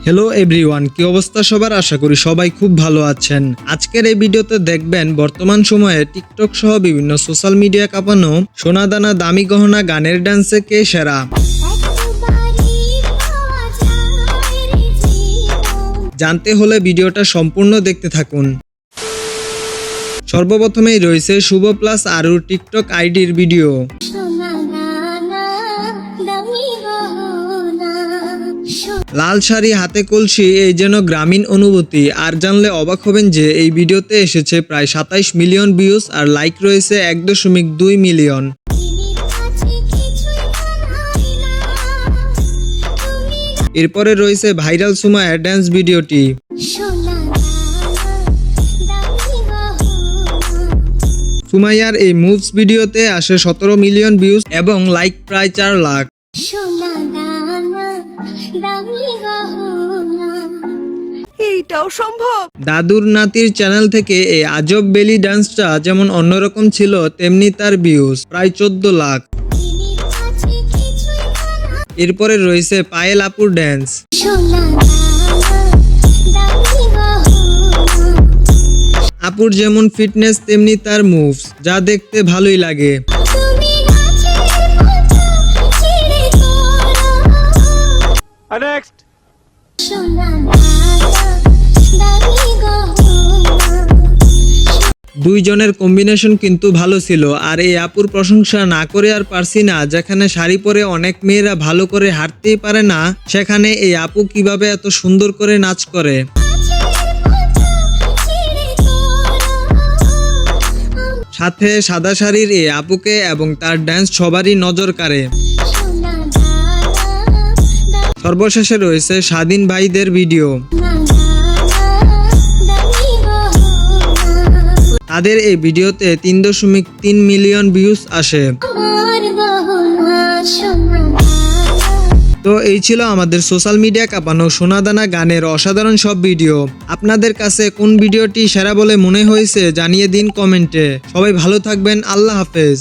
Hello everyone, কি অবস্থা সবার? আশা করি সবাই খুব ভালো আছেন। আজকের এই ভিডিওতে দেখবেন বর্তমান সময়ে টিকটক সহ বিভিন্ন সোশ্যাল মিডিয়া কাঁপানো সোনাদানা দামি গহনা গানের ডান্সে কে সেরা। জানতে হলে ভিডিওটা সম্পূর্ণ দেখতে থাকুন। সর্বপ্রথমেই রয়েছে শুভ প্লাস আরুর টিকটক আইডির ভিডিও। লাল শাড়ি হাতে কলসি, এই যেন গ্রামীণ অনুভূতি। আর জানলে অবাক হবেন যে এই ভিডিওতে এসেছে প্রায় 27 মিলিয়ন ভিউজ আর লাইক রয়েছে 1.2 মিলিয়ন। এরপরে রয়েছে ভাইরাল সুমাইয়ার ড্যান্স ভিডিওটি। সুমাইয়ার এই মুভস ভিডিওতে আসে 17 মিলিয়ন ভিউজ এবং লাইক প্রায় 4 লাখ। এইটাও সম্ভব। দাদুর নাতির চ্যানেল থেকে এই আজব বেলি ডান্সটা যেমন অন্যরকম ছিল, তেমনি তার ভিউজ প্রায় 14 লাখ। এরপরে রয়েছে পায়েল আপুর ড্যান্স। আপুর যেমন ফিটনেস তেমনি তার মুভস, যা দেখতে ভালোই লাগে। নেক্সট। দুইজনের কম্বিনেশন কিন্তু ভালো ছিল। আর এই আপুর প্রশংসা না করে আর পারছি না। যেখানে শাড়ি পরে অনেক মেয়েরা ভালো করে হাঁটতেই পারে না, সেখানে এই আপু কিভাবে এত সুন্দর করে নাচ করে। সাথে সাদা শাড়ির এই আপুকে এবং তার ড্যান্স সবারই নজর কাড়ে। সর্বশেষে রয়েছে স্বাধীন ভাইদের ভিডিও। তাদের এই ভিডিওতে 3.3 মিলিয়ন ভিউজ আসে। তো এই ছিল আমাদের সোশ্যাল মিডিয়া কাঁপানো সোনাদানা গানের অসাধারণ সব ভিডিও। আপনাদের কাছে কোন ভিডিওটি সেরা বলে মনে হয়েছে জানিয়ে দিন কমেন্টে। সবাই ভালো থাকবেন, আল্লাহ হাফেজ।